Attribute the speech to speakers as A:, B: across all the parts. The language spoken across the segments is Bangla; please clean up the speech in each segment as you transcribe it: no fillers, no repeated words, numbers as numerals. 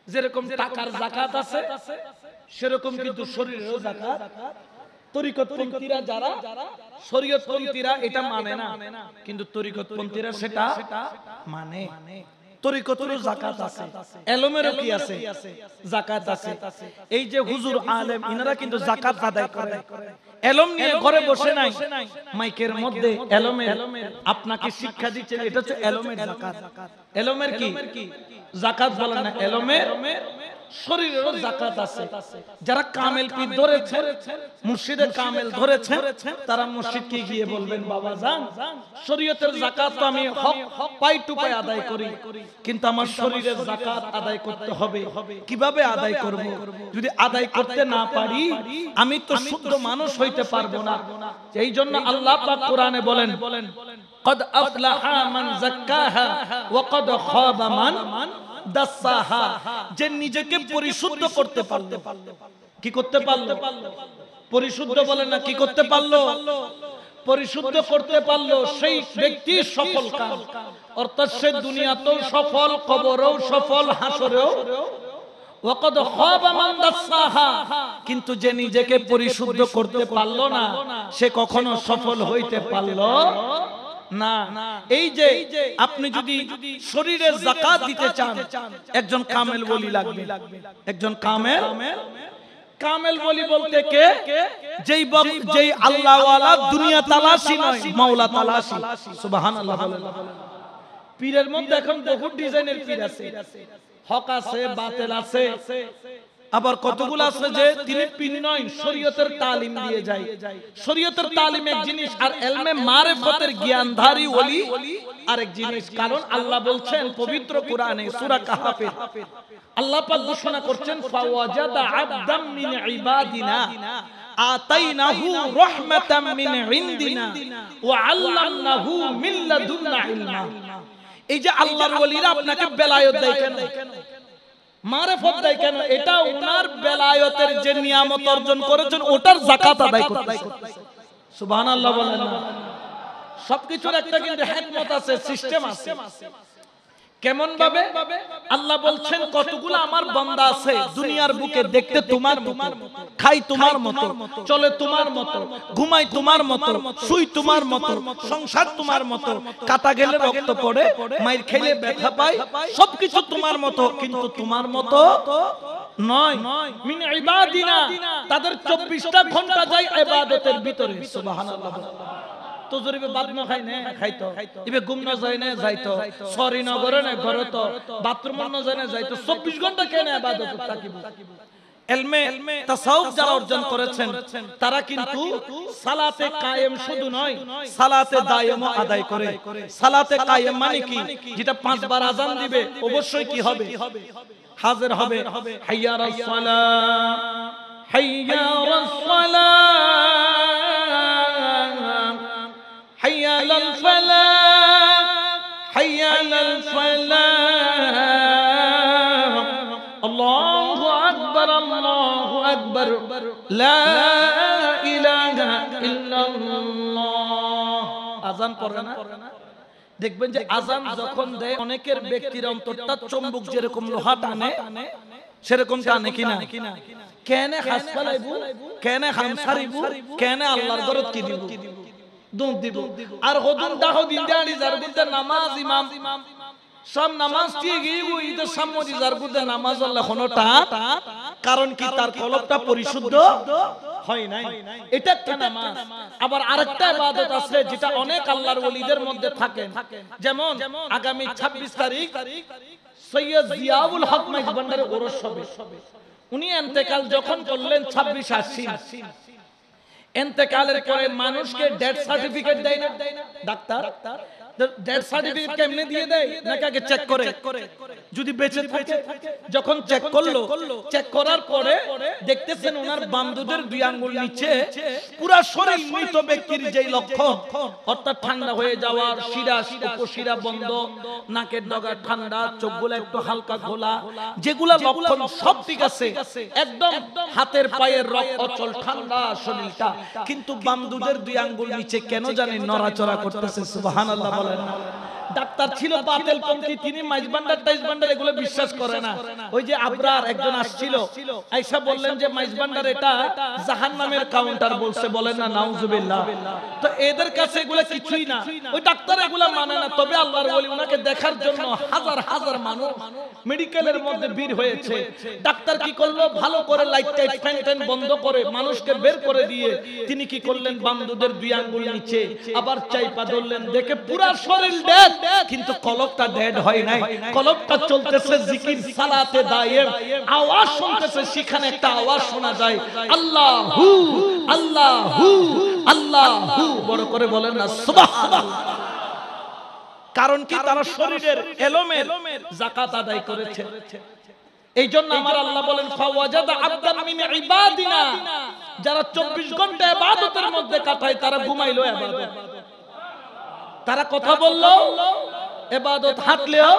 A: যেরকম টাকার যাকাত আছে সেরকম কিন্তু শরীরেরও যাকাত। তরিকতপন্থীরা যারা, শরীয়তপন্থীরা এটা মানে না, কিন্তু তরিকতপন্থীরা সেটা মানে। তরিকতেরও যাকাত আছে, এলমেরও কি আছে? যাকাত আছে। এই যে হুজুর আলেম ইনারা কিন্তু যাকাত আদায় করে। এলম নিয়ে ঘরে বসে নাই, মাইকের মধ্যে এলমের আপনাকে শিক্ষা দিচ্ছেন, এটা হচ্ছে এলমের যাকাত। এলমের কি যাকাত বলেন না, এলমের শরীরেরও যাকাত আছে। যারা কামেল পীর ধরেছেন, মুর্শিদে কামেল ধরেছেন, তারা মসজিদকে গিয়ে বলবেন বাবা জান, শরীয়তের যাকাত তো আমি হক পাই টু পাই আদায় করি, কিন্তু আমার শরীরের যাকাত আদায় করতে হবে। কিভাবে আদায় করব? যদি আদায় করতে না পারি আমি তো শুদ্ধ মানুষ হইতে পারবো না। এই জন্য আল্লাহ পাক কোরআনে বলেন, কদ আফলাহা মান যাক্কাহা ওয়া কদ খাবা মান দাসাহা। যে নিজেকে পরিশুদ্ধ করতে পারলো, কি করতে পারলো? পরিশুদ্ধ বলে না, কি করতে পারলো? পরিশুদ্ধ করতে পারলো, সেই ব্যক্তি সফল কাম। অর্থাৎ সে দুনিয়াতেও সফল, কবরেও সফল, হাসরেও। ওয়াকাদ খাবা মান দাসাহা। কিন্তু যে নিজেকে পরিশুদ্ধ করতে পারলো না, সে কখনো সফল হইতে পারলো না। এই যে আপনি যদি শরীরের যাকাত দিতে চান, একজন কামেল ওলি লাগবে। একজন কামেল ওলি বলতে কে? যেই আল্লাহ ওয়ালা, দুনিয়া তালাশি নয়, মাওলা তালাশি। সুবহানাল্লাহ বলেন। পীরের মধ্যে এখন বহু ডিজাইনের পীর আছে, হক আছে, বাতিল আছে, আবার কতগুলো আছে যে তিনি পীর নয়, শরীয়তের তালিম দিয়ে যায়। শরীয়তের তালিম এক জিনিস, আর ইলমে মারিফতের জ্ঞানধারী ওলি আরেক জিনিস। কারণ আল্লাহ বলছেন পবিত্র কোরআনে সূরা কাহফে, আল্লাহ পাক ঘোষণা করছেন, ফাওয়াজাদা আবদাম মিন ইবাদিনা আতাইনাহু রাহমাতাম মিন ইনদিনা ওয়া আল্লামনাহু মিন লাদুন্না ইলমা। এই যে আল্লাহর ওলিরা আপনাকে বেলায়েত দেয় কেন, মারিফত দেয় কেন? এটা ওনার বেলায়েতের যে নিয়ামত অর্জন করেছেন ওটার যাকাত আদায় করতে। সুবহানাল্লাহ বলেন। সবকিছুর একটা কিন্তু হিকমত আছে, সিস্টেম আছে। কেমন ভাবে? আল্লাহ বলছেন কতগুলো আমার বান্দা আছে দুনিয়ার বুকে, দেখতে তোমার মতো, খাই তোমার মতো, চলে তোমার মতো, ঘুমাই তোমার মতো, শুই তোমার মতো, সংসার তোমার মতো, কাটা গেলে রক্ত পড়ে, মাইর খেলে ব্যথা পায়, সবকিছু তোমার মতো, কিন্তু তোমার মতো নয়। মিন ইবাদিনা, তাদের 24টা ঘন্টা যায় ইবাদতের ভিতরে। সুবহানাল্লাহ। তো জরিবে বাদ না খাই না, খাইতো ইবে ঘুম না যায় না, যাইতো সরি না করে না, ঘরে তো বাথরুম না যায় না, যাইতো 24 ঘন্টা কেন ইবাদত থাকিব। ইলমে তাসাউফ যারা অর্জন করেছেন তারা কিন্তু সালাতে কায়েম শুধু নয়, সালাতে দায়েমও আদায় করে। সালাতে কায়েম মানে কি? যেটা 5 বার আযান দিবে অবশ্যই কি হবে? হাজির হবে। হাইয়ারাস সালাহ, হাইয়ারাস সালাহ, হাইয়া আলাল ফালাহ, হাইয়া আলাল ফালাহ, আল্লাহু আকবার, আল্লাহু আকবার, লা ইলাহা ইল্লাল্লাহ। আযান পড়ে না? দেখবেন যে আযান যখন দেয় অনেকের ব্যক্তির অন্তরটা চুম্বক যেরকম লোহা টানে সেরকম টানে কিনা? কেন হাস ফালাইবু, কেন হামসারিবু, কেন আল্লাহর ঘরত কি দিব, দুধ দিব। আর হদুন দাহদিন দাঁড়ি যার বুদ্ধে নামাজ ইমাম সব নামাজ ঠিক গিয়ে ঈদের সামনে যার বুদ্ধে নামাজ আল্লাহ কোনটা, কারণ কি? তার কলবটা পরিশুদ্ধ হয় নাই। এটা একটা নামাজ। আবার আরেকটা ইবাদত আছে যেটা অনেক আল্লাহর ওলিদের মধ্যে থাকে, যেমন আগামী 26 তারিখ সৈয়দ জিয়াউল হক মাইজ ভান্ডারের ওরস হবে। উনি ইন্তেকাল যখন করলেন 26/8, ইন্তেকালের পরে মানুষকে ডেথ সার্টিফিকেট দেয় না ডাক্তার? ডেথ সার্টিফিকেট কেমনে দিয়ে দেয়? নাকি আগে চেক করে, যদি বেঁচে থাকে যখন চেক করলো, চেক করার পরে দেখতেছেন ওনার বামদুদের 2 আঙ্গুল নিচে পুরা শরীর মৃত ব্যক্তির যেই লক্ষণ, অর্থাৎ ঠান্ডা হয়ে যাওয়ার, শিরা উপশিরা বন্ধ, নাকের ডগা ঠান্ডা, চোখগুলো একটু হালকা খোলা, যেগুলা লক্ষণ সব ঠিক আছে, একদম হাতের পায়ের রক্ত অচল, ঠান্ডা শরীরটা, কিন্তু বামদুদের 2 আঙ্গুল নিচে কেন জানি নড়াচড়া করতেছে। সুবহানাল্লাহ বলেন। ডাক্তার ছিল বাতিলপন্থী, তিনি মাইজবান্ডার টাইজবান্ডার এগুলো বিশ্বাস করে না। ওই যে আবরার একজন আসছিল, আয়েশা বললেন যে মাইজবান্ডার এটা জাহান্নামের কাউন্টার বলছে, বলেন না নাউজুবিল্লাহ। তো এদের কাছে এগুলো কিছুই না, ওই ডাক্তার এগুলো মানে না। তবে আল্লাহর ওলি ওনাকে দেখার জন্য হাজার হাজার মানুষ মেডিকেলের মধ্যে ভিড় হয়েছে। ডাক্তার কি করলো, ভালো করে লাইট টাইট ফ্যান ট্যান বন্ধ করে মানুষকে বের করে দিয়ে তিনি কি করলেন, বান্দুদের দুই আঙ্গুল নিচে আবার চাইপা ধরলেন, দেখে পুরো শরীর ডেড, কিন্তু কলবটা ডেড হয় নাই। কলবটা চলতেছে জিকির সালাতে দায়েম, আওয়াজ শুনতেছে, সেখানে একটা আওয়াজ শোনা যায়, আল্লাহু আল্লাহু আল্লাহু, বড় করে বলেন না সুবহানাল্লাহ। কারণ কি, তারা শরীরের এলোমের যাকাত আদায় করেছে। এই জন্য আমার আল্লাহ বলেন ফাওয়াজাদা আবদান মিন ইবাদিনা, যারা 24 ঘন্টা ইবাদতের মধ্যে কাটায় তারা ঘুমাইলো ইবাদত, তারা কথা বললো ইবাদত, হাঁটলেও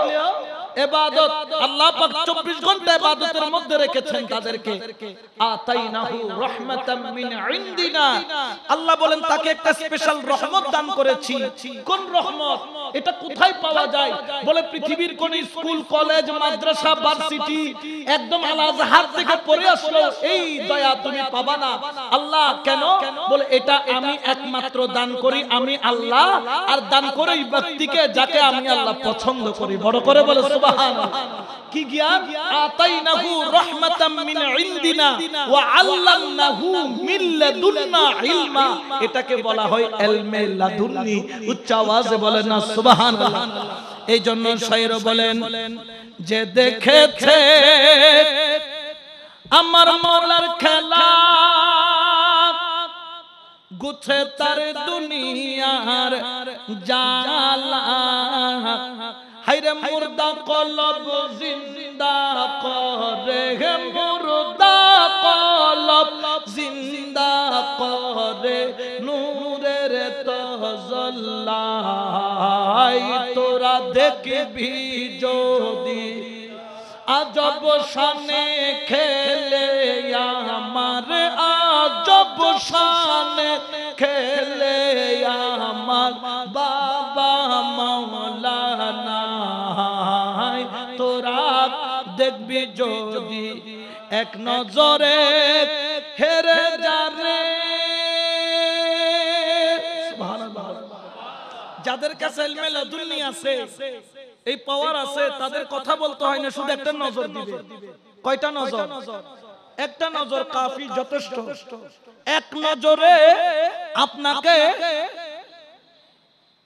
A: ইবাদত। আল্লাহ পাক 24 ঘন্টা ইবাদতের মধ্যে রেখেছেন তাদেরকে। আতাইনাহু রাহমাতাম মিন ইনদিনা, আল্লাহ বলেন তাকে একটা স্পেশাল রহমত দান করেছি। কোন রহমত, এটা কোথায় পাওয়া যায়? বলে পৃথিবীর কোন স্কুল কলেজ মাদ্রাসা ভার্সিটি একদম আল আজহার থেকে পড়ে আসলো এই দয়া তুমি পাবা না। আল্লাহ কেন? বলে এটা আমি একমাত্র দান করি, আমি আল্লাহ, আর দান করি ব্যক্তিকে যাকে আমি আল্লাহ পছন্দ করি। বড় করে বলে সুবহানাল্লাহ। কি জ্ঞান? আতাইনাহু রাহমাতাম মিন ইনদিনা ওয়া আল্লামনাহু মিন লাদুন্না ইলমা, এটাকে বলা হয় ইলমে লাদুন্নি। উচ্চ আওয়াজে বলেন না সুবহানাল্লাহ। এই জন্য শায়র বলেন যে দেখেছে আমার মওলার খেলা, গুছে তার দুনিয়ার জালা, হায়রে মুর্দা কলব জিন্দা করে, মুর্দা কলব জিন্দা করে, নূরের তজল্লাই তোরা দেখবি যদি, আজব শানে খেলে আমার, আজব শানে খেলে আমার বাবা মাওলানা, তোরা দেখবি যদি এক নজরে হেরে যারে। সুবহানাল্লাহ। যাদের কাছে ইলমে লাদুন্নি আছে, এই পাওয়ার আছে, তাদের কথা বলতে হয় না, শুধু একটা নজর দিবে। কয়টা নজর? একটা নজর কাফি, যথেষ্ট। এক নজরে আপনাকে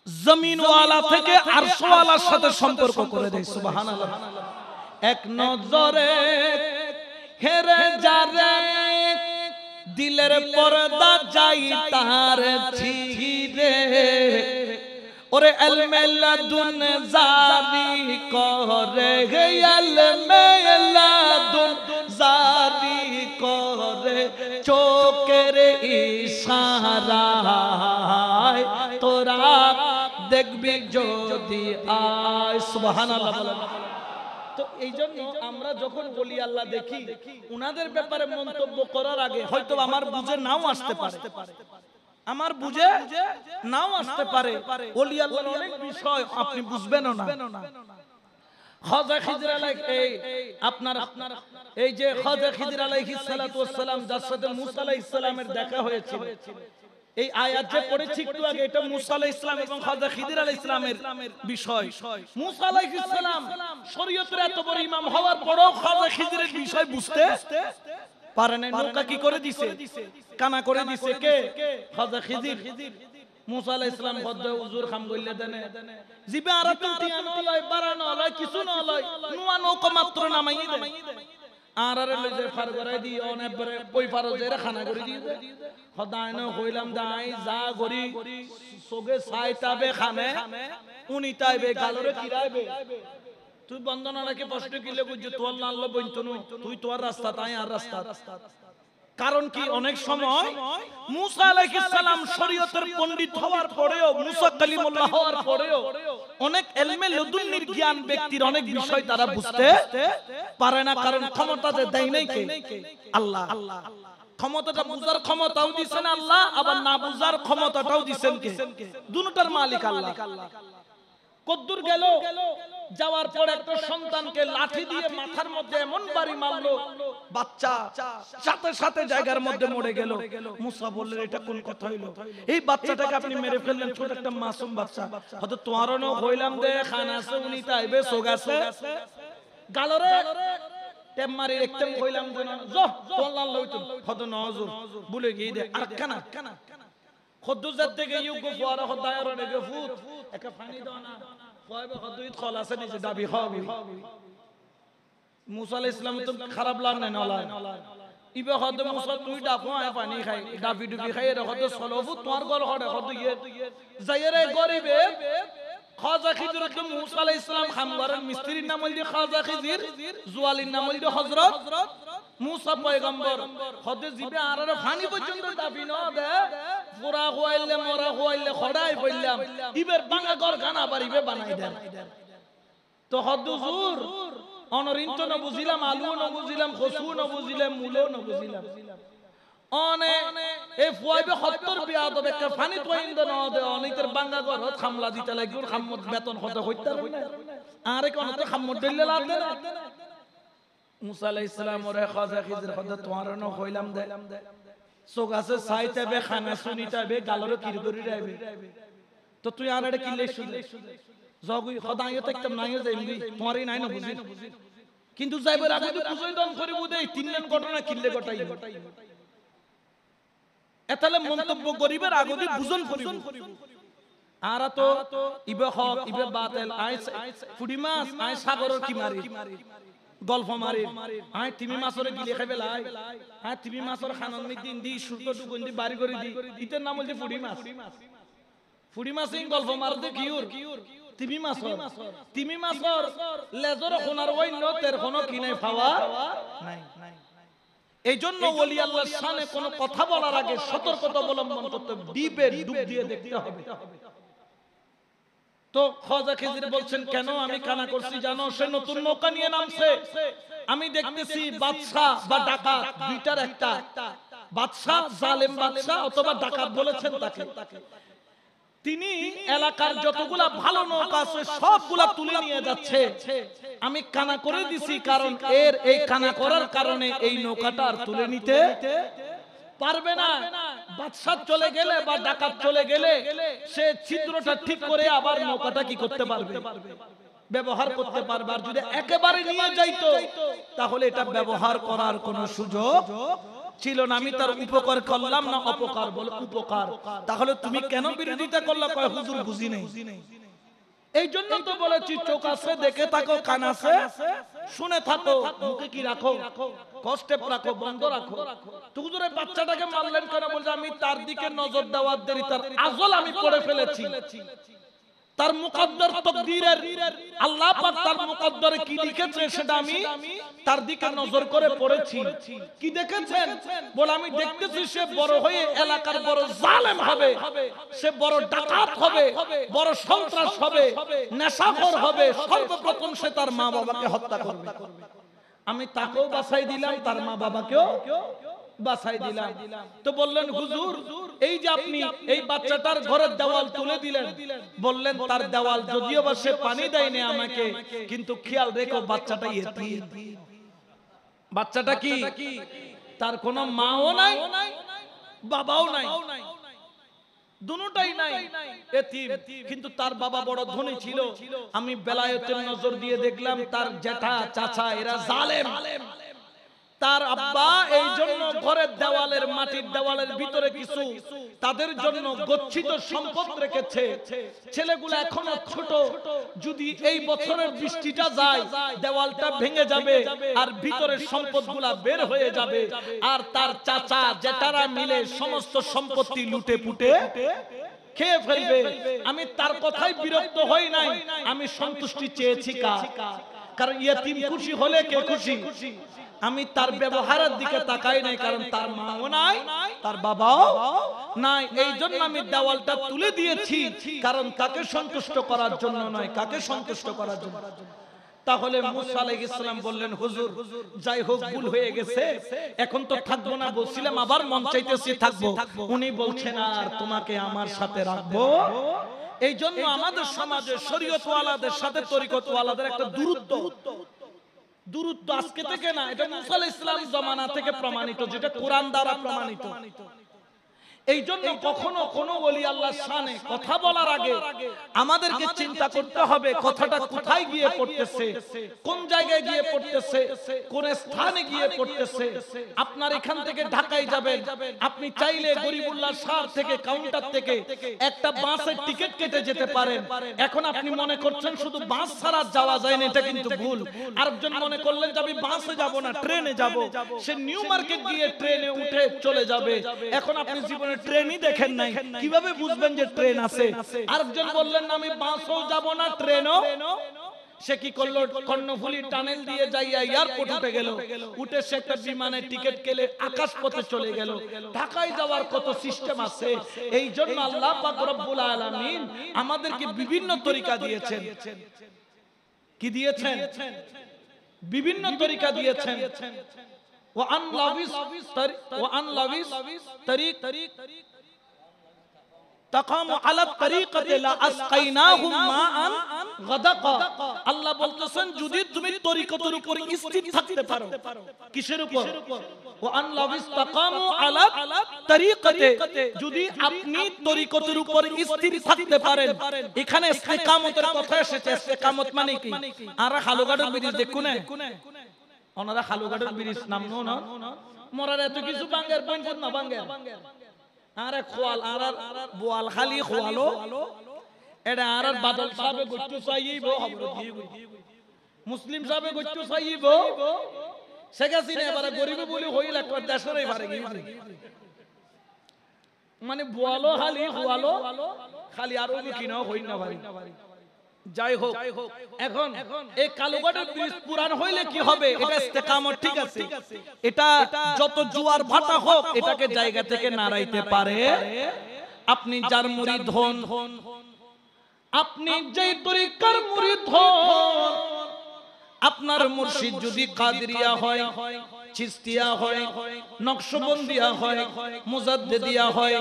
A: জমিনওয়ালা থেকে আরশওয়ালার সাথে সম্পর্ক করে দেয়। সুবহানাল্লাহ। এক নজরে হেরে যারে, দিলের পর্দা যাই তার ছিঁড়ে, ওরে ইলমে লাদুন জারি করে, ইলমে লাদুন জারি করে, চোখের ইশারায় তোরা দেখবি যদি আয়। সুবহানাল্লাহ। তো এই জন্য আমরা যখন বলি আল্লাহ দেখি, উনাদের ব্যাপারে মন্তব্য করার আগে হয়তো আমার বুঝে নাও আসতে পারে, আমার বুঝে নাও আসতে পারে। ওলি আল্লাহর অনেক বিষয় আপনি বুঝবেনও না। খাজা খিজর আপনার এই যে খাজা খিজর আলাইহিস সালাতু ওয়াস সালাম, যার সাথে মুসা আলাইহিস সালামের দেখা হয়েছিল, এই আয়াত যে পড়েছি একটু আগে, এটা মুসা আলাইহিস সালাম এবং খাজা খিজর আলাইহিস সালামের বিষয়। মুসা আলাইহিস সালাম শরীয়তের এত বড় ইমাম হওয়ার পরেও খাজা খিজরের বিষয় বুঝতে পারে না। নৌকা কি করে দিছে? কানা করে দিছে। কে? খাজা খিজর। মুসা আলাইহিস সালাম বদ্দ হুজুর খাম কইলে দেনে জিবে আরাতুন তিয়ানো লয়, বারানো লয়, কিছু না লয়, নুয়া নৌকা মাত্র নামাই দে, আরারে লই যে ফার করাই দি অনেকবারে কই ফারো যে খানা করে দি দে। খদায় না কইলাম দাই যা গরি সোগে সাইতাবে খানে, উনি তাইবে গালরে কিরাইবে। তুই বন্ধনা রাখে প্রশ্ন কিলে বুঝছো, তোর না আল্লাহ বইন্তনু, তুই তোর রাস্তা তাই আর রাস্তা। কারণ কি, অনেক সময় মুসা আলাইহিস সালাম শরীয়তের পণ্ডিত হওয়ার পরেও, মুসা কালিমুল্লাহ হওয়ার পরেও অনেক ইলমে লাদুন্নির জ্ঞান ব্যক্তির অনেক বিষয় তারা বুঝতে পারে না। কারণ ক্ষমতাতে দেয় নাই কে? আল্লাহ। ক্ষমতাটা বুঝার ক্ষমতাও দিবেন আল্লাহ, আবার না বুঝার ক্ষমতাটাও দিবেন কে? দুটোটার মালিক আল্লাহ। কদ্দুর গেল, যাওয়ার পর একটা সন্তানকে লাঠি দিয়ে মাথার মধ্যে এমন বাড়ি মারলো, বাচ্চা সাথে সাথে জায়গার মধ্যে মরে গেল। মুসা বললেন এটা কোন কথা হইলো? এই বাচ্চাটাকে আপনি মেরে ফেললেন, ছোট একটা মাসুম বাচ্চা। হয়তো তোমারও ন হইলাম দে খানাছে উনি তাইবে সোগাছে গালরে তেমারি একদম কইলাম যে না জ তোলাল লইতো হদ নজর বলে গিয়ে দে আর কানা খদ্দুজাত থেকে ইউগো ফুয়ারা খদায়র নেগে ফুত একটা পানি দাও না কয়বে খদ্দুইত খল আছে নিচে দাবি খাবি। মুসা আলাইহিস সালাম তো খারাপ লাগ না নলা ইবে খদ মুসা তুই ডাকো আয় পানি খাই ডাবি ডুবি খাই রে খদ সলফু তোর গল খড়ে খদ ইয়ে যায়রে গরিবে খাজা খিজির তো মুসা আলাইহিস সালাম খামগারের মিস্ত্রির নাম হইল খাজা খিজির, জুয়ালির নাম হইল হযরত মুসা পয়গম্বর। খদে জিবে আরারে পানি পর্যন্ত দাবি ন দে পুরা হইলে মরা হইলে খড়াই বললাম ইবের বাঙ্গা ঘর গানা বাড়িবে বানাই দেন। তো হদ হুজুর অনরিন্ত ন বুঝিলাম, আলু ন বুঝিলাম, খসু ন বুঝিলাম, মূলো ন বুঝিলাম, অনে এ ফুয়াইবে 70 বিয়া দবে কে পানি তোইন্দ ন দে অনিতের বাঙ্গা ঘর খামলা দিতে লাগি খামত বেতন হতে হইতার না আরে কোন তো খামত দিলে লাতে না। মুসা আলাইহিস সালাম ওরে খাজা খিজির খদা তোমার ন কইলাম দে সোগাছে সাইতেবে খানা শুনিতাবে গালরে কিরগরি রাইবে তো তুই আরে কিলে শুনে জগুই খদাইও তকতম নাইও যাইবি তোমারই নাই না বুঝি কিন্তু যাইবার আগে তুই বুঝই দন করিব দে তিন দিন ঘটনা কিলে গটাই এতালে মন্তব্য করিবার আগে তুই বুঝন করিব। আর তো ইবে হক ইবে বাতিল আই ফুডি মাছ আই সাগরের কি মারি গল্প মারি আই তিমি মাছরে গিলে খাইবে লাই আই তিমি মাছর খানন মি দিন দি সুতো দুগুন দি বাড়ি করে দি ইতের নাম হইছে ফুডি মাছ। ফুডি মাছই গল্প মারতে কিউর তিমি মাছর তিমি মাছর লেজর খোনার ওইন্য তের কোনো কিনে পাওয়া নাই। এই জন্য ওলি আল্লাহর শানে কোনো কথা বলার আগে সতর্কতা অবলম্বন করতে হবে, ডিপে ডুব দিয়ে দেখতে হবে। তো খাজা খিজির বলছেন কেন আমি কানা করছি জানো? সে নতুন নৌকা নিয়ে নামছে, আমি দেখতেছি বাদশা বা ডাকাত দুইটার একটা, বাদশা জালেম বাদশা অথবা ডাকাত বলেছেন তাকে, তিনি এলাকার যতগুলা ভালো নৌকা আছে সবগুলা তুলে নিয়ে যাচ্ছে। আমি কানা করে দিছি কারণ এর এই কানা করার কারণে এই নৌকাটা আর তুলে নিতে পারবে না। বাদশা চলে গেলে বা ডাকাত চলে গেলে সে ছিদ্রটা ঠিক করে আবার নৌকাটা কি করতে পারবে, ব্যবহার করতে পারবে। আর যদি একেবারে নিয়ে যাইতো তাহলে এটা ব্যবহার করার কোনো সুযোগ ছিল না। আমি তার উপকার করলাম না অপকার, বলে উপকার। তাহলে তুমি কেন বিরোধিতা করলা? কয় হুজুর বুঝি নাই। এই জন্য তো বলেছি চোখ আছে দেখে থাকো, কান আছে শুনে থাকো, মুখে কি রাখো কষ্টে রাখো, বন্ধ রাখো। তো হুজুরের বাচ্চাটাকে মারলেন কেন? বলছে আমি তার দিকে নজর দেওয়ার দেরি তার আজল আমি পড়ে ফেলেছি। তার মুকদ্দর তাকদীরের আল্লাহ পাক তার মুকদ্দরে কি লিখেছে সেটা আমি তার দিকে নজর করে পড়েছি। কি দেখেছেন? বলে আমি দেখতেছি সে বড় হয়ে এলাকার বড় জালেম হবে, সে বড় ডাকাত হবে, বড় সন্ত্রাস হবে, নেশাখোর হবে। সর্বপ্রথম সে তার মা বাবাকে হত্যা করবে। আমি তাকেও বাঁচাই দিলাম, তার মা বাবাকেও বাঁচাই দিলাম। তো বললেন হুজুর এই যে আপনি এই বাচ্চাটার ঘরের দেওয়াল তুলে দিলেন, বললেন তার দেওয়াল যদিও বা সে পানি দেয়নি আমাকে, কিন্তু খেয়াল রেখো বাচ্চাটা ইতিম। বাচ্চাটা কি তার কোনো মাও নাই বাবাও নাই, দুটোই নাই, এতিম। কিন্তু তার বাবা বড় ধনী ছিল। আমি বেলায়েতের নজর দিয়ে দেখলাম তার জ্যাঠা চাচা এরা জালেম। তার আব্বা এই জন্য ঘরের দেওয়ালের মাটির দেওয়ালের ভিতরে কিছু তাদের জন্য গচ্ছিত সম্পদ রেখেছে। ছেলেগুলো এখনো ছোট, যদি এই বছরের বৃষ্টিটা যায় দেওয়ালটা ভেঙে যাবে আর ভিতরের সম্পদগুলা বের হয়ে যাবে, আর তার চাচা জেঠারা মিলে সমস্ত সম্পত্তি লুটে পুটে খেয়ে ফেলবে। আমি তার কথাই বিরক্ত হই নাই, আমি সন্তুষ্টি চেয়েছি কারণ ইয়তিম খুশি হলে কে খুশি। আমি তার ব্যবহারের দিকে তাকাই নাই, কারণ তার মাও নাই তার বাবাও নাই। এই জন্য আমি দেওয়ালটা তুলে দিয়েছি, কারণ তাকে সন্তুষ্ট করার জন্য নয়, কাকে সন্তুষ্ট করার জন্য। তাহলে মুসা আলাইহিস সালাম বললেন হুজুর যাই হোক ভুল হয়ে গেছে, এখন তো থাকবো না, বলছিলাম আবার মন চাইতেছি থাকবো। উনি বলছেন আর তোমাকে আমার সাথে রাখবো এই জন্য আমাদের সমাজে শরীয়তওয়ালাদের সাথে তরিকতওয়ালাদের একটা দূরত্ব আজকে থেকে না, এটা মুসা আলাইহিস সালাম জামানা থেকে প্রমাণিত, যেটা কোরআন দ্বারা প্রমাণিত। এই জন্য কখনো কোনো ওলি আল্লাহর শানে কথা বলার আগে আমাদেরকে চিন্তা করতে হবে কথাটা কোথায় গিয়ে পড়তেছে, কোন জায়গায় গিয়ে পড়তেছে, কোন স্থানে গিয়ে পড়তেছে। আপনার এখান থেকে ঢাকায় যাবেন, আপনি চাইলে গরিবুল্লাহ শাহ থেকে কাউন্টার থেকে একটা বাসের টিকিট কেটে যেতে পারেন। এখন আপনি মনে করছেন শুধু বাস ছাড়া যাওয়া যায় না, এটা কিন্তু ভুল। আরেকজন মনে করলেন যে আমি বাসে যাব না, ট্রেনে যাব, সে নিউ মার্কেট গিয়ে ট্রেনে উঠে চলে যাবে। এখন আপনি জীবনে ট্রেনই দেখেন নাই, কিভাবে বুঝবেন যে ট্রেন আছে? আরেকজন বললেন না আমি বাসও যাব না, ট্রেনও। সে কি করলো? কর্ণফুলী টানেল দিয়ে যাইয়া এয়ারপোর্ট উঠে গেল, উঠে সে একটা বিমানের টিকিট কেটে আকাশ পথে চলে গেল। ঢাকায় যাওয়ার কত সিস্টেম আছে। এই জন্য আল্লাহ পাক রব্বুল আলামিন আমাদেরকে বিভিন্ন তরিকা দিয়েছেন। কি দিয়েছেন? বিভিন্ন তরিকা দিয়েছেন। وأن لويس طريق تقاموا على الطريقة لا أسقيناهم ماء غدقا। আল্লাহ বলতেছেন যদি তুমি তরিকতের উপর স্থির থাকতে পারো। কিসের উপর? وأن لويس تقاموا على الطريقة, যদি আপনি তরিকতের উপর স্থির থাকতে পারেন। এখানে ইস্তিকামতের কথা এসেছে। ইস্তিকামত মানে কি? আর হালুগাড়ের ব্রিজ দেখুন, ওনারা হালুগাড়ের ব্রিজ নাম না মরার এত কিছু বাঙ্গের পঞ্চায়েত না বাঙ্গের আরে খোয়াল আর বোয়াল খালি খোয়ালো এটা আর বাদল সাহেব গচ্চু চাইব মুসলিম সাহেব গচ্চু চাইব শেখ হাসিনা এবারে গরিব বলি হইল একবার দেশের এবারে মানে বোয়ালো খালি খোয়ালো খালি আরো কিনাও হই না পারি। যাই হোক, এখন এই কালুগাড়ের ব্রিজ পুরান হইলে কি হবে? এটা ইস্তেকামত, ঠিক আছে। এটা যত জোয়ার ভাটা হোক এটাকে জায়গা থেকে নাড়াইতে পারে। আপনি যার মুরিদ হন, আপনি যেই তরিকার মুরিদ হন, আপনার মুর্শিদ যদি কাদেরিয়া হয়, চিস্তিয়া হয়, নকশবন্দিয়া হয়, মুজাদ্দিদিয়া হয়,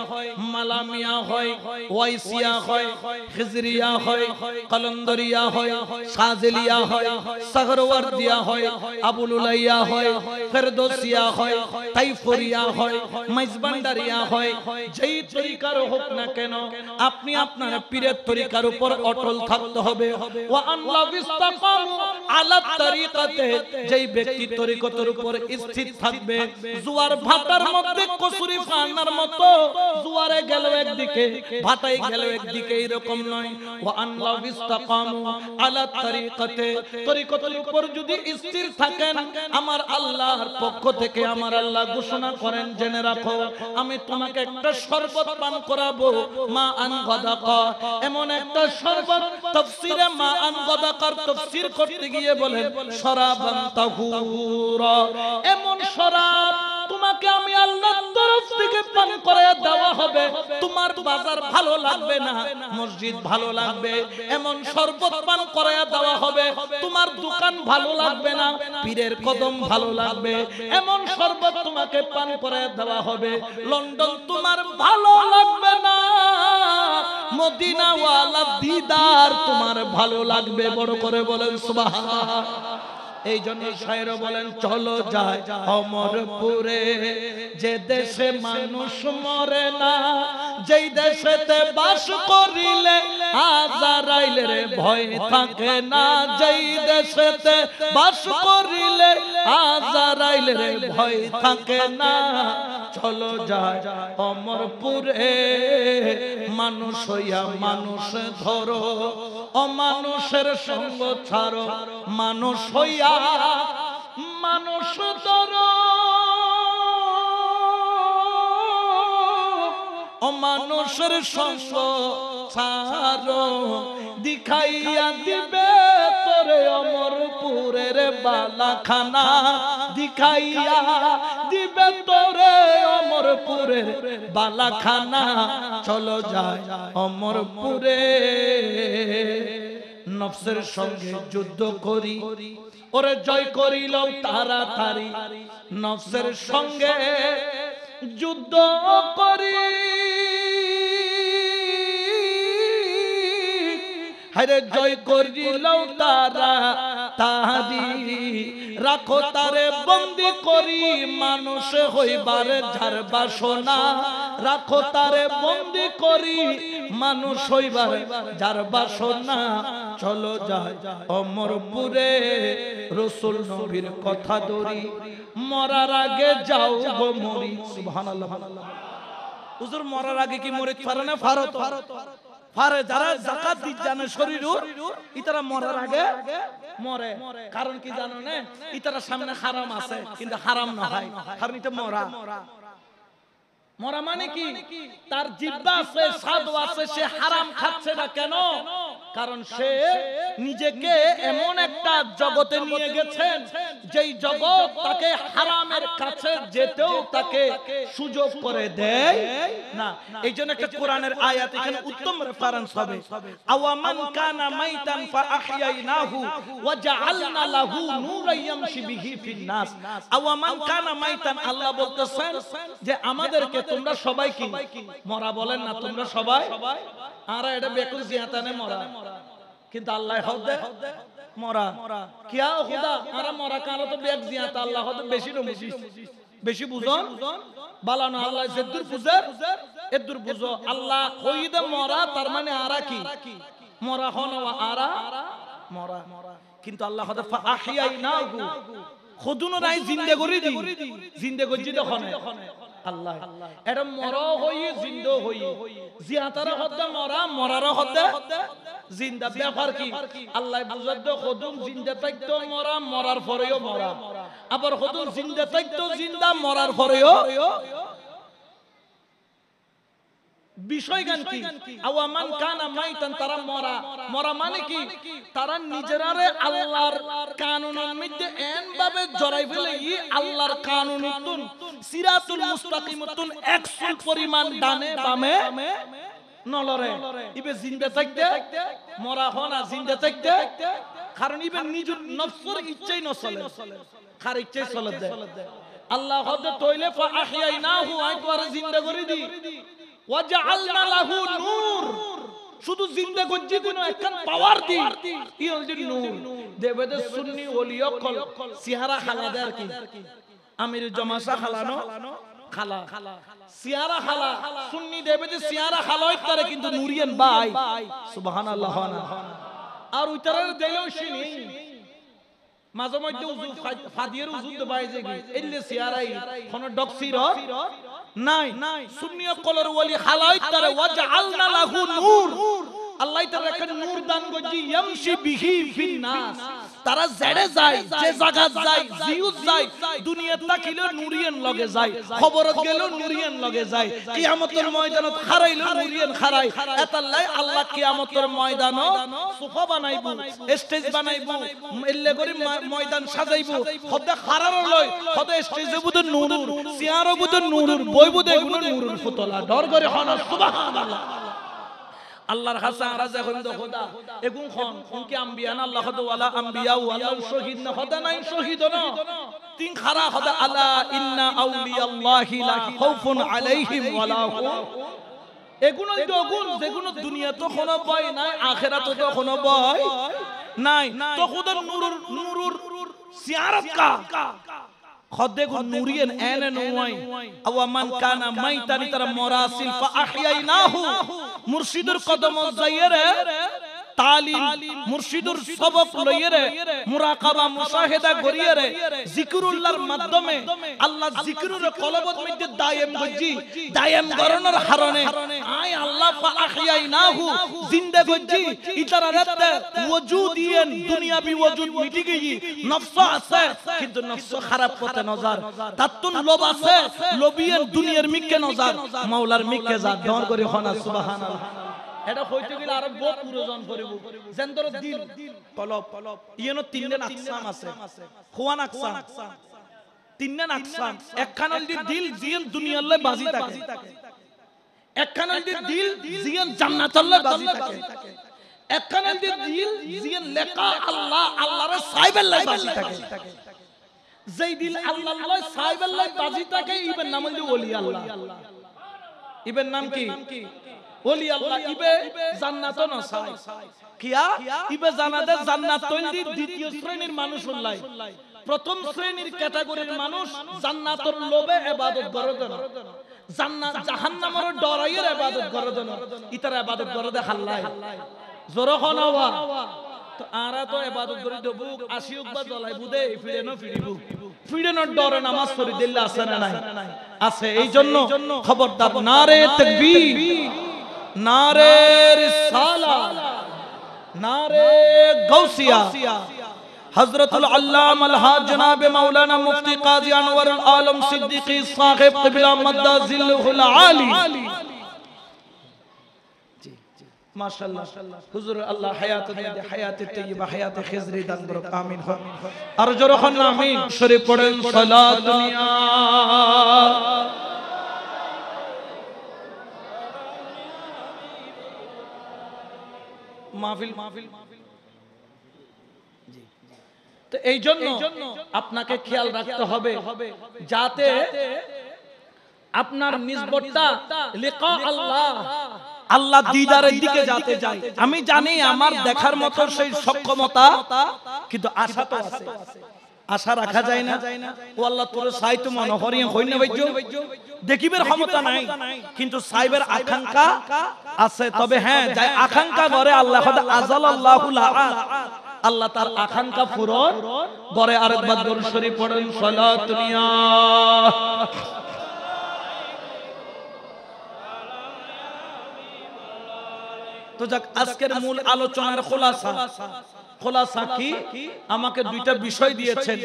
A: মালামিয়া হয়, ওয়াইসিয়া হয়, খিজরিয়া হয়, কলন্দরিয়া হয়, শাযলিয়া হয়, সাগরওয়ার্দিয়া হয়, আবুল উলাইয়া হয়, ফেরদৌসিয়া হয়, তাইফুরিয়া হয়, মাইজবান্ডারিয়া হয়। যেই তরিকার হোক না কেন আপনি আপনার পীরের তরিকার উপর অটল থাকতে হবে। ওয়া আল্লাহ ইস্তাকামু আলা তরিকাতে, যেই ব্যক্তি তরিকতের উপর স্থির থাকবে, জোয়ার ভাটার মধ্যে কসুরি ফানার মতো জোয়ারে গেল একদিকে, ভাটাই গেল একদিকে, এরকম নয়। ওয়া আল্লাহ ইস্তাকামু আলা তরিকাতে, তরিকতের উপর যদি স্থির থাকেন, আমার আল্লাহর পক্ষ থেকে আমার আল্লাহ ঘোষণা করেন, জেনে রাখো আমি তোমাকে একটা শরবত পান করাবো, মা আন গাদাকা। এমন একটা শরবত, তাফসীরে মা আন গাদাকার তাফসীর করতে গিয়ে বলেন শরাবান তাহুরা, এমন শরাব তোমাকে আমি আল্লাহর তরফ থেকে পান করায়া দেওয়া হবে। তোমার বাজার ভালো লাগবে না, মসজিদ ভালো লাগবে, এমন শরবত পান করায়া দেওয়া হবে। তোমার দোকান ভালো লাগবে না, পীরের কদম ভালো লাগবে, এমন শরবত তোমাকে পান করায়া দেওয়া হবে। লন্ডন তোমার ভালো লাগবে না, মদিনা ওয়ালা দিদার তোমার ভালো লাগবে। বড় করে বলেন সুবহানাল্লাহ। এই জন্য শায়ের বলেন চলো যায় অমরপুরে, যে দেশে মানুষ মরে না, যেই দেশেতে বাস করিলে আজরাইলের ভয় থাকে না, যেই দেশেতে বাস করিলে আজরাইলের ভয় থাকে না। চলো যায় অমরপুরে, মানুষ হইয়া মানুষ ধরো, অমানুষের সঙ্গ ছাড়ো, মানুষ হইয়া মানুষ ধরো, অমানুষের সঙ্গ ছাড়ো। দিখাইয়া দিবে তোরে অমরপুরের বালাখানা, দিখাইয়া দিবে তোরে অমরপুরের বালাখানা। চলো যায় অমরপুরে, নফসের সঙ্গে যুদ্ধ করি, ওরে জয় করিল তাড়াতাড়ি, নফসের সঙ্গে যুদ্ধ করি, হরে জয় করিল তারা তাহারি রাখো তারে বন্দি করি মানুষ হইবার যার বাসনা রাখো তারে বন্দি করি মানুষ হইবার যার বাসনা চলো যায় অমরপুরে রাসূল নবীর কথা ধরি মরার আগে যাও গো মরি সুবহানাল্লাহ হুজুর মরার আগে কি মরিত পারে না ফারত পারে যারা যাকাত দি জানে শরীর ইতারা মরার আগে মরে কারণ কি জানো না ইতারা সামনে হারাম আছে কিন্তু হারাম না হয় কারণ এটা মরা মরা মানে কি তার জিহ্বা আছে স্বাদ আছে সে হারাম খাচ্ছে না কেন কারণ সে নিজেকে এমন একটা জগতে নিয়ে গেছেন যেই জগৎ তাকে হারামের কাছে যেতেও তাকে সুযোগ করে দেয় না এইজন্য একটা কোরআনের আয়াত এখানে উত্তম রেফারেন্স হবে আওয়ামান কানা মাইতান ফাআহইয়াইনাহু ওয়া জাআলনা লাহু নূরান ইয়ামশি বিহি ফিন নাস আওয়ামান কানা মাইতান আল্লাহ বলতেছেন যে আমাদেরকে তোমরা সবাই কি মরা বলেন না তোমরা সবাই আর এটা বেকুল জিয়াতানে মরা কিন্তু আল্লাহ হদে মরা কিয়া খুদা আর মরা কালো তো বেক জিয়াতা আল্লাহ হদে বেশি রমজি বেশি বুঝন বালানো আল্লাহ জেদুর বুঝার এদুর বুঝো আল্লাহ কইদে মরা তার মানে আরা কি মরা হনো আরা মরা কিন্তু আল্লাহ হদে ফাআহইয়াইনাহু খুদুনো নাই জিন্দা করি দি জিন্দা গজি দেখনে আল্লাহ এটা মর হই জিন্দা হই জিয়াতার হদে মরা মরার হদে জিন্দা ব্যাপার কি আল্লাহ বুঝাদ খুদুম জিন্দা থাকতো মরা মরার পরেও মরা আবার খুদুম জিন্দা থাকতো জিন্দা মরার পরেও বিষয় গান কি আওয়ামান কানা মাইতান তারা মরা মরা মানে কি তারা নিজেরারে আল্লাহর কানুনের মধ্যে এন ভাবে জড়াই ফেলে আল্লাহর কানুনতুন সিরাতুল মুস্তাকিমতুন 100 পরিমাণ ডানে বামে নলরে ইবে জিন্দা থাকতে মরা হনা জিন্দা থাকতে কারণ ইবে নিজের নফসের ইচ্ছাই ন চলে কার ইচ্ছাই চলে দেয় আল্লাহ হদে তইলে ফাআহইয়াইনাহু আই তো আর জিন্দা করে দি ওয়াজআলনা লাহু নূর শুধু জিন্দা গজ্জি দিন একখান পাওয়ার দি ই হল যে নূর দেবেদে সুন্নি ওলিয়া কল সিহারা খালা দেয়ার কি আমির জামাসা খালানো খালা সিহারা খালা সুন্নি দেবেদে সিহারা খালায় তারে কিন্তু নুরিয়ান ভাই সুবহানাল্লাহ আর ওইটারে দেলেও শুনি মাঝে মধ্যে উজু ফাদিয়ের উজু দবাই যে কি এলে সিহারাই কোন ডক্সির নাই সুন্নি কলর ওলি হালাই তারে ওয়াজআলনা লাহু নূর আল্লাহ তাআলা একটা নূর দান করজি ইয়ামশি বিহি ফিন নাস তারা জেড়ে যায় যে জায়গা যায় জিউত যায় দুনিয়া তাকিলে নুরিয়ান লগে যায় খবরত গেল নুরিয়ান লগে যায় কিয়ামতের ময়দানত হারাইল নুরিয়ান হারাই এতাল্লাই আল্লাহ কিয়ামতের ময়দানত সোফা বানাইবো স্টেজ বানাইবো এল্লে করে ময়দান সাজাইবো খদে হারার লয় খদে স্টেজে বুদ নূর সিয়ারো বুদ নূর বইবুদে গুণ নূরুল ফুতলা ডর করে হনা সুবহানাল্লাহ আল্লাহর হাসা রাজা হইন্দ খোদা এগুন খন উনকে আম্বিয়া না আল্লাহ খোদা ওয়ালা আম্বিয়া ওয়ালা শহীদ না খোদা নাই শহীদ না তিন খারা খোদা আলা ইন্না আউলিয়াল্লাহি লা খাউফুন আলাইহিম ওয়ালা হুম এগুন তো গুণ যেগুন দুনিয়া তো কোনো ভয় নাই আখিরাতে তো কোনো ভয় নাই তো খোদা নূরুর সিয়ারত কা খদে গো নুরিয়ান এনে নয় আওয়ামান কানা মাইতানি তারা মরাসিল ফাআহইয়াইনাহু মুর্শিদুর কদম যাইরে তালিম মুর্শিদুর সবক লইরে মুরাকাবা মুশাহিদা করিরে জিকরুল্লাহর মাধ্যমে আল্লাহ জিকরুর কলবত মধ্যে দায়েম গজি দায়েম গরনের হারনে আই আল্লাহ ফাআহইয়াইনাহু জিন্দা গজি ইতারা রাতে ওজুদিয়ান দুনিয়াবি ওজুদ মিটি গই নফস আছে কিন্তু নফস খারাপ পথে নজর তাতুন লোভ আছে লোভিয়ান দুনিয়ার মিকে নজর মাওলার মিকে যা দর করে হনা সুবহানাল্লাহ এটা হইতে গেলে আর বহু প্রয়োজন করিব জেন্দর দিল কলব ইয়েনো তিনটা আকসাম আছে খুয়ান আকসাম তিনটা আকসাম একখানাল দিল জিয়ান দুনিয়ার লাই বাজি থাকে একখানাল দিল জিয়ান জান্নাতের লাই বাজি থাকে একখানাল দিল জিয়ান লেখা আল্লাহ আল্লাহর সাইবের লাই বাজি থাকে যেই দিল আল্লাহর লাই সাইবের লাই বাজি থাকে ইবেন নাম হলো ওলি আল্লাহ ইবেন নাম কি ওলি আল্লাহ ইবে জান্নাত না চাই কিয়া ইবে জানাতে জান্নাত তৈরি দ্বিতীয় শ্রেণীর মানুষ হলাই প্রথম শ্রেণীর ক্যাটাগরির মানুষ জান্নাতের লোভে ইবাদত করে না জান্নাত জাহান্নামের ডরাইয়ের ইবাদত করে না ইতার ইবাদত করে দে হাল্লাই জোরে হনাওয়া তো আরা তো ইবাদত করি দেবু আসিউক বা জ্বলাই বুদে ফিরেনো ফিরিবু ফিরেনোর ডরে নামাজ পড়ি দিল্লা আছে না নাই আছে এইজন্য খবরদার নারে তাকবীর নারে রিসালাত নারে গাউসিয়া হযরতুল আল্লামা আল-হাজ জনাব মাওলানা মুফতি কাজী আনোয়ার আলম সিদ্দিকী সাহেব কিবলা মাদ্দা জিল্লুল আলী মাশাআল্লাহ হুজুর আল্লাহ হায়াতুল মধ্যে হায়াতে তাইয়্যিবা হায়াতে খিজরি দান করুক আমিন আর জোরে খান আমিন শরীফ পড়েন সালাত দুনিয়া মাহফিল জি তো এইজন্য আপনাকে খেয়াল রাখতে হবে যাতে আপনার নিসবতটা লিকা আল্লাহ আল্লাহ দিদারের দিকে যেতে যায় আমি জানি আমার দেখার মতো সেই সক্ষমতা কিন্তু আশা তো আছে আশা রাখা যায় না ও আল্লাহ তোর সাইতো মনে হরিয়া হইনা বাইজো দেখিবের ক্ষমতা নাই কিন্তু সাইবের আকাঙ্ক্ষা আছে তবে হ্যাঁ যাই আকাঙ্ক্ষা করে আল্লাহ খোদা আজালাল্লাহু লা আল্লাহ তার আকাঙ্ক্ষা পূরণ করে আরেকবার দরুদ শরীফ পড়েন সালাত দুনিয়া তো যাক আজকের মূল আলোচনার খোলাসা কি আমাকে দুইটা বিষয় দিয়েছেন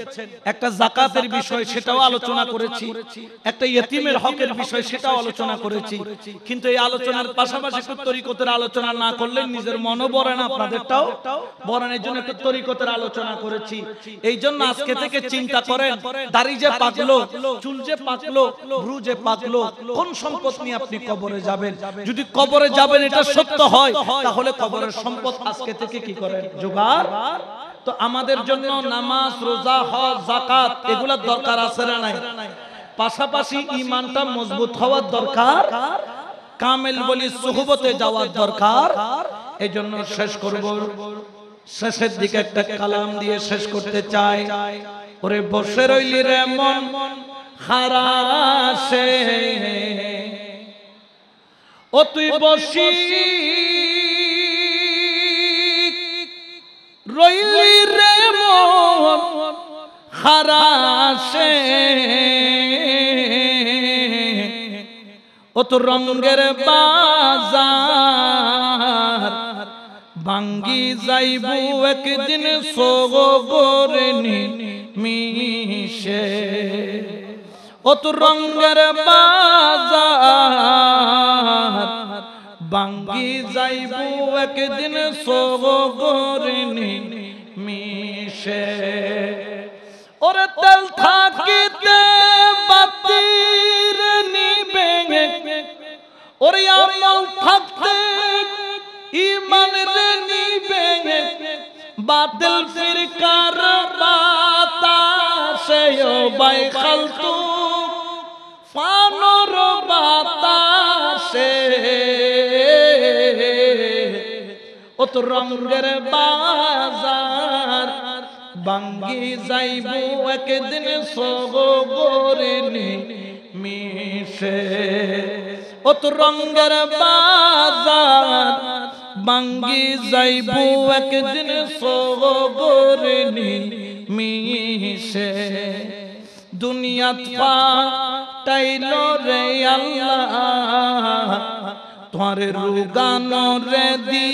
A: একটা যাকাতের বিষয় সেটাও আলোচনা করেছি একটা ইতিমের হকের বিষয় সেটাও আলোচনা করেছি কিন্তু এই আলোচনার পাশাপাশি একটু তরিকতের আলোচনা না করলে নিজের মনও ভরে না আপনাদেরটাও বরণের জন্য একটু তরিকতের আলোচনা করেছি এই জন্য আজকে থেকে চিন্তা করেন দাড়ি যে পাকলো চুল যে পাকলো ভ্রু যে পাকলো কোন সম্পদ নিয়ে আপনি কবরে যাবেন যদি কবরে যাবেন এটা সত্য হয় তাহলে কবরের সম্পদ আজকে থেকে কি করেন জোগাড় তো আমাদের জন্য নামাজ রোজা হজ যাকাত এগুলা দরকার আছে না নাই পাশাপাশি ঈমানটা মজবুত হওয়ার দরকার কামেল বলি সুহবতে যাওয়ার দরকার এইজন্য শেষ করব শেষের দিকে একটা কালাম দিয়ে শেষ করতে চাই ওরে বসে রইলি রে মন খারাসে ও তুই বসি রইলি রে মন খারাসে ও তো রঙের বাজার ভাঙ্গি যাইবু একদিন সগরে মিশে ও তো রঙের বাজার ভাঙ্গি যাইবু একদিন সগরে মিশে ওরে তেল থাকিতে বাতির নিবে ওরে আমল থাকতে ঈমান রে নিবে বাতিল ফিরকার বাতাসে ও বাই খালতু ফানর বাতাসে ও তো রঙের বাজার ভাঙ্গি যাইবু একদিন সগরে মিশে ও তো রঙের বাজার ভাঙ্গি যাইবু একদিন সগরে মিশে দুনিয়াত পাইলো রে আল্লাহ তোমার রুগানো রে দি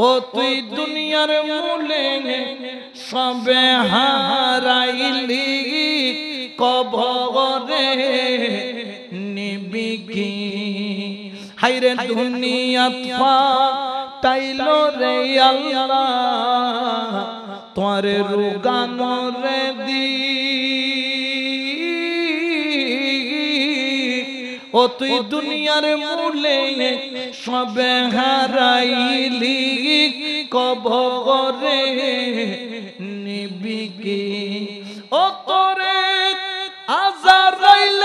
A: ও তুই দুনিয়ার মূলে সবে হারাইলি কবরে নিবি কি হায়রে দুনিয়াত পাইলো রে আল্লাহ তোমার রুগানো রে দি ও তুই দুনিয়ার মূলে সবে হারাইলি কবরে নিবি কি ও তোরে আজারাইল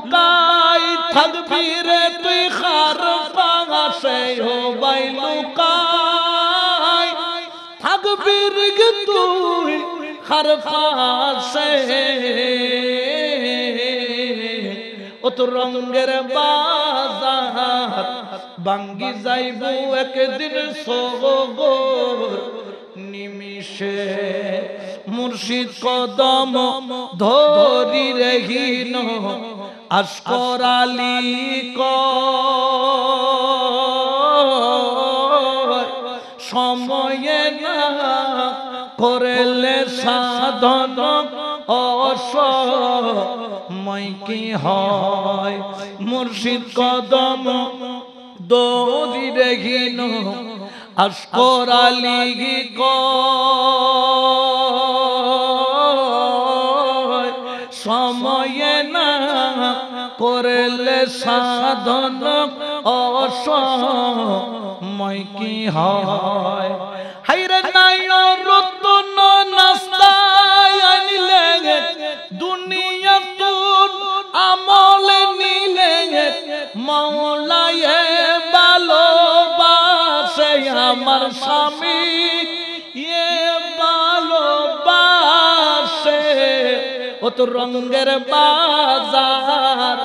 A: লুকাই থাকবি রে তুই খার পাশে ও ভাই লুকাই থাকবি রে তুই খার পাশে ও তো রঙের বাজার ভাঙ্গি যাইব একদিন সগর নিমিষে মুর্শিদ কদম ধরি রহিন আশকর আলী সময়ে না করলে সাধন অসময় কি হয় মুর্শিদ কদম দৌড়ি রেগিন আশকর আলী সময়ে না করলে সাধন অসময় কি হয় হাইরে নাই রতন নাস্তায় আনিলে দুনিয়া তুন আমল নিলে মওলায় ভালোবাসে আমার স্বামী ভালোবাসে ও তো রঙের বাজার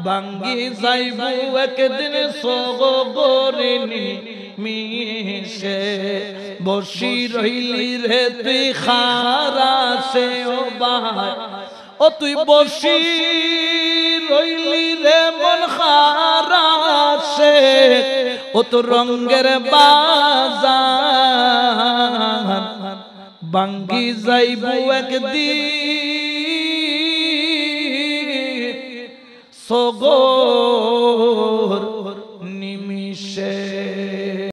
A: ভাঙ্গি যাইব একদিন সগরিনী মিশে বসি রইলি রে তুই খারাসে ও ভাই ও তুই বসি রইলি রে মন খারাসে ও তো রঙের বাজার ভাঙ্গি যাইব একদিন সগর